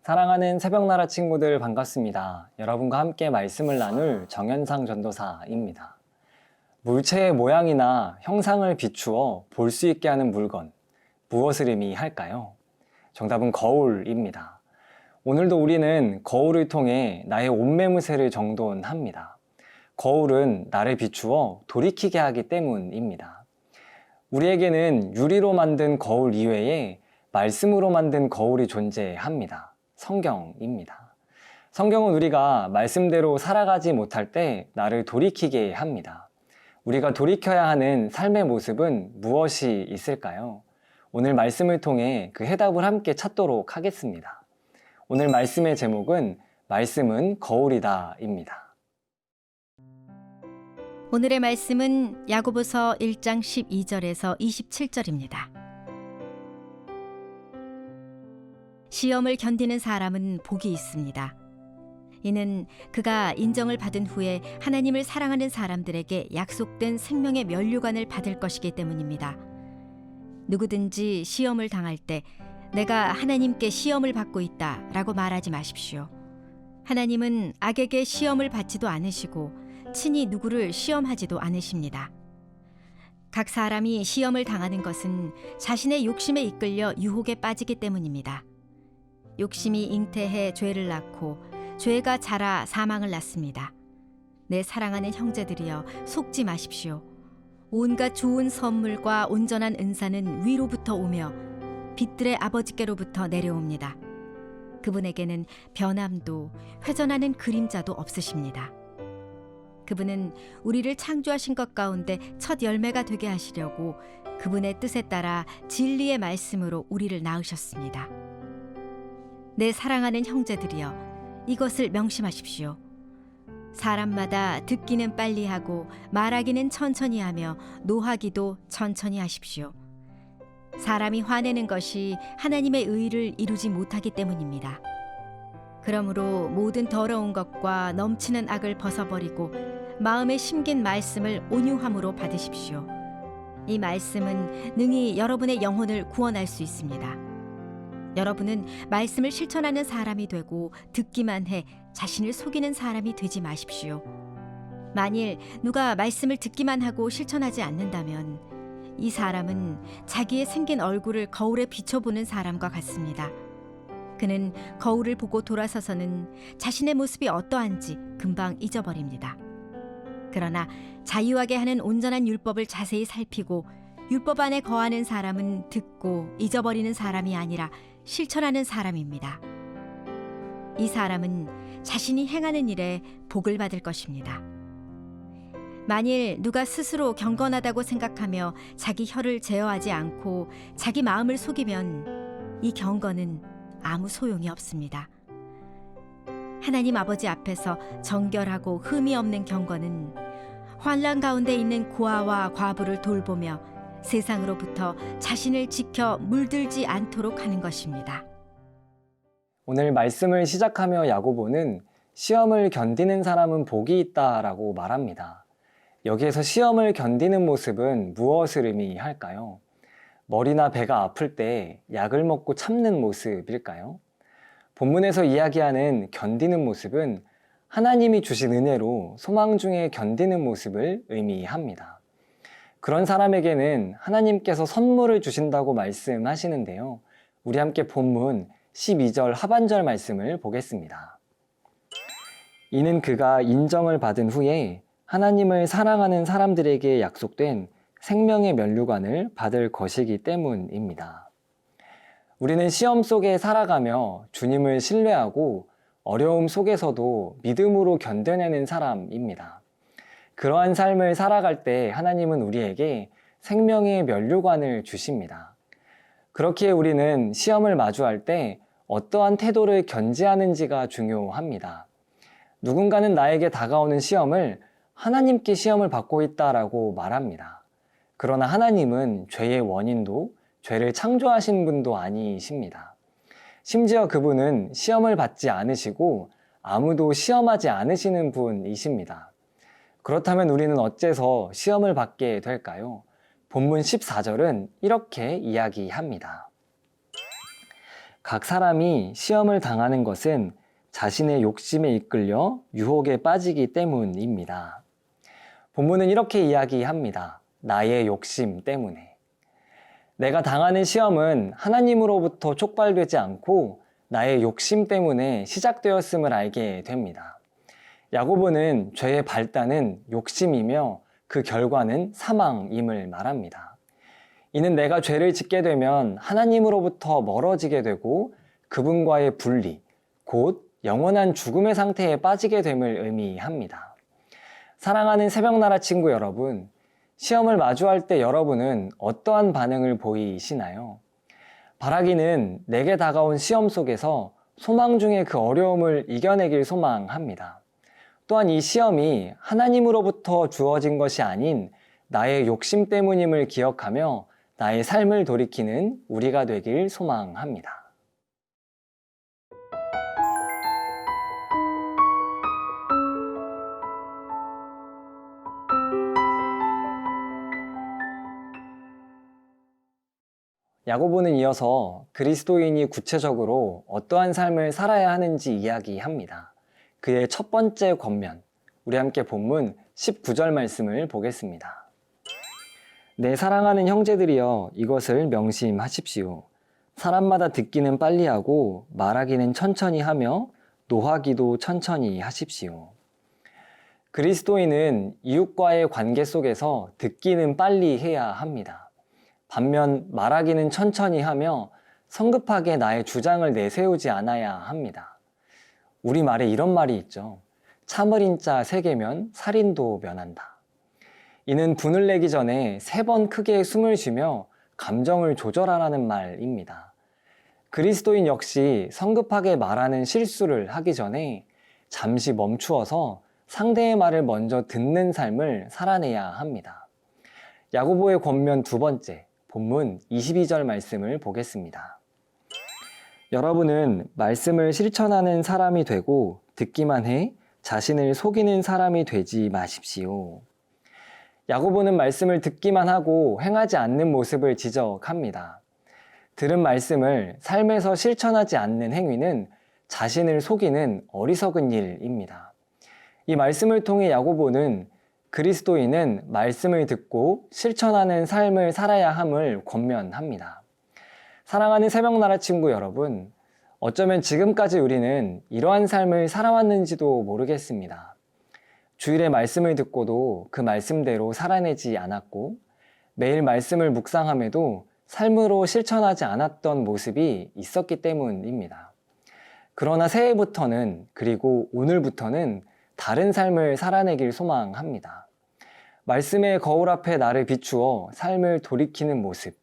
사랑하는 새벽나라 친구들 반갑습니다. 여러분과 함께 말씀을 나눌 정현상 전도사입니다. 물체의 모양이나 형상을 비추어 볼 수 있게 하는 물건, 무엇을 의미할까요? 정답은 거울입니다. 오늘도 우리는 거울을 통해 나의 옷매무새를 정돈합니다. 거울은 나를 비추어 돌이키게 하기 때문입니다. 우리에게는 유리로 만든 거울 이외에 말씀으로 만든 거울이 존재합니다. 성경입니다. 성경은 우리가 말씀대로 살아가지 못할 때 나를 돌이키게 합니다. 우리가 돌이켜야 하는 삶의 모습은 무엇이 있을까요? 오늘 말씀을 통해 그 해답을 함께 찾도록 하겠습니다. 오늘 말씀의 제목은 말씀은 거울이다입니다. 오늘의 말씀은 야고보서 1장 12절에서 27절입니다. 시험을 견디는 사람은 복이 있습니다. 이는 그가 인정을 받은 후에 하나님을 사랑하는 사람들에게 약속된 생명의 면류관을 받을 것이기 때문입니다. 누구든지 시험을 당할 때 내가 하나님께 시험을 받고 있다 라고 말하지 마십시오. 하나님은 악에게 시험을 받지도 않으시고 친히 누구를 시험하지도 않으십니다. 각 사람이 시험을 당하는 것은 자신의 욕심에 이끌려 유혹에 빠지기 때문입니다. 욕심이 잉태해 죄를 낳고 죄가 자라 사망을 낳습니다. 내 사랑하는 형제들이여 속지 마십시오. 온갖 좋은 선물과 온전한 은사는 위로부터 오며 빛들의 아버지께로부터 내려옵니다. 그분에게는 변함도 회전하는 그림자도 없으십니다. 그분은 우리를 창조하신 것 가운데 첫 열매가 되게 하시려고 그분의 뜻에 따라 진리의 말씀으로 우리를 낳으셨습니다. 내 사랑하는 형제들이여 이것을 명심하십시오. 사람마다 듣기는 빨리 하고 말하기는 천천히 하며 노하기도 천천히 하십시오. 사람이 화내는 것이 하나님의 의를 이루지 못하기 때문입니다. 그러므로 모든 더러운 것과 넘치는 악을 벗어버리고 마음에 심긴 말씀을 온유함으로 받으십시오. 이 말씀은 능히 여러분의 영혼을 구원할 수 있습니다. 여러분은 말씀을 실천하는 사람이 되고 듣기만 해 자신을 속이는 사람이 되지 마십시오. 만일 누가 말씀을 듣기만 하고 실천하지 않는다면 이 사람은 자기의 생긴 얼굴을 거울에 비춰보는 사람과 같습니다. 그는 거울을 보고 돌아서서는 자신의 모습이 어떠한지 금방 잊어버립니다. 그러나 자유하게 하는 온전한 율법을 자세히 살피고 율법 안에 거하는 사람은 듣고 잊어버리는 사람이 아니라 실천하는 사람입니다. 이 사람은 자신이 행하는 일에 복을 받을 것입니다. 만일 누가 스스로 경건하다고 생각하며 자기 혀를 제어하지 않고 자기 마음을 속이면 이 경건은 아무 소용이 없습니다. 하나님 아버지 앞에서 정결하고 흠이 없는 경건은 환난 가운데 있는 고아와 과부를 돌보며 세상으로부터 자신을 지켜 물들지 않도록 하는 것입니다. 오늘 말씀을 시작하며 야고보는 시험을 견디는 사람은 복이 있다라고 말합니다. 여기에서 시험을 견디는 모습은 무엇을 의미할까요? 머리나 배가 아플 때 약을 먹고 참는 모습일까요? 본문에서 이야기하는 견디는 모습은 하나님이 주신 은혜로 소망 중에 견디는 모습을 의미합니다. 그런 사람에게는 하나님께서 선물을 주신다고 말씀하시는데요. 우리 함께 본문 12절 하반절 말씀을 보겠습니다. 이는 그가 인정을 받은 후에 하나님을 사랑하는 사람들에게 약속된 생명의 면류관을 받을 것이기 때문입니다. 우리는 시험 속에 살아가며 주님을 신뢰하고 어려움 속에서도 믿음으로 견뎌내는 사람입니다. 그러한 삶을 살아갈 때 하나님은 우리에게 생명의 면류관을 주십니다. 그렇기에 우리는 시험을 마주할 때 어떠한 태도를 견지하는지가 중요합니다. 누군가는 나에게 다가오는 시험을 하나님께 시험을 받고 있다라고 말합니다. 그러나 하나님은 죄의 원인도 죄를 창조하신 분도 아니십니다. 심지어 그분은 시험을 받지 않으시고 아무도 시험하지 않으시는 분이십니다. 그렇다면 우리는 어째서 시험을 받게 될까요? 본문 14절은 이렇게 이야기합니다. 각 사람이 시험을 당하는 것은 자신의 욕심에 이끌려 유혹에 빠지기 때문입니다. 본문은 이렇게 이야기합니다. 나의 욕심 때문에. 내가 당하는 시험은 하나님으로부터 촉발되지 않고 나의 욕심 때문에 시작되었음을 알게 됩니다. 야고보는 죄의 발단은 욕심이며 그 결과는 사망임을 말합니다. 이는 내가 죄를 짓게 되면 하나님으로부터 멀어지게 되고 그분과의 분리, 곧 영원한 죽음의 상태에 빠지게 됨을 의미합니다. 사랑하는 새벽나라 친구 여러분, 시험을 마주할 때 여러분은 어떠한 반응을 보이시나요? 바라기는 내게 다가온 시험 속에서 소망 중에 그 어려움을 이겨내길 소망합니다. 또한 이 시험이 하나님으로부터 주어진 것이 아닌 나의 욕심 때문임을 기억하며 나의 삶을 돌이키는 우리가 되길 소망합니다. 야고보는 이어서 그리스도인이 구체적으로 어떠한 삶을 살아야 하는지 이야기합니다. 그의 첫 번째 권면, 우리 함께 본문 19절 말씀을 보겠습니다. 내 사랑하는 형제들이여 이것을 명심하십시오. 사람마다 듣기는 빨리 하고 말하기는 천천히 하며 노하기도 천천히 하십시오. 그리스도인은 이웃과의 관계 속에서 듣기는 빨리 해야 합니다. 반면 말하기는 천천히 하며 성급하게 나의 주장을 내세우지 않아야 합니다. 우리말에 이런 말이 있죠. 참을인 자 3개면 살인도 면한다. 이는 분을 내기 전에 3번 크게 숨을 쉬며 감정을 조절하라는 말입니다. 그리스도인 역시 성급하게 말하는 실수를 하기 전에 잠시 멈추어서 상대의 말을 먼저 듣는 삶을 살아내야 합니다. 야고보의 권면 두 번째, 본문 22절 말씀을 보겠습니다. 여러분은 말씀을 실천하는 사람이 되고 듣기만 해 자신을 속이는 사람이 되지 마십시오. 야고보는 말씀을 듣기만 하고 행하지 않는 모습을 지적합니다. 들은 말씀을 삶에서 실천하지 않는 행위는 자신을 속이는 어리석은 일입니다. 이 말씀을 통해 야고보는 그리스도인은 말씀을 듣고 실천하는 삶을 살아야 함을 권면합니다. 사랑하는 새벽나라 친구 여러분, 어쩌면 지금까지 우리는 이러한 삶을 살아왔는지도 모르겠습니다. 주일에 말씀을 듣고도 그 말씀대로 살아내지 않았고 매일 말씀을 묵상함에도 삶으로 실천하지 않았던 모습이 있었기 때문입니다. 그러나 새해부터는 그리고 오늘부터는 다른 삶을 살아내길 소망합니다. 말씀의 거울 앞에 나를 비추어 삶을 돌이키는 모습,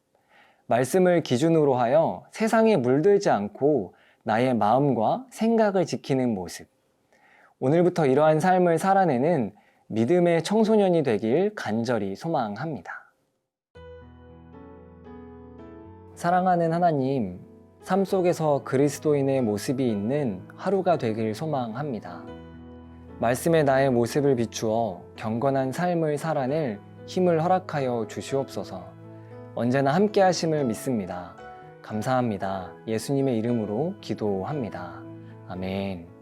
말씀을 기준으로 하여 세상에 물들지 않고 나의 마음과 생각을 지키는 모습, 오늘부터 이러한 삶을 살아내는 믿음의 청소년이 되길 간절히 소망합니다. 사랑하는 하나님, 삶 속에서 그리스도인의 모습이 있는 하루가 되길 소망합니다. 말씀에 나의 모습을 비추어 경건한 삶을 살아낼 힘을 허락하여 주시옵소서. 언제나 함께 하심을 믿습니다. 감사합니다. 예수님의 이름으로 기도합니다. 아멘.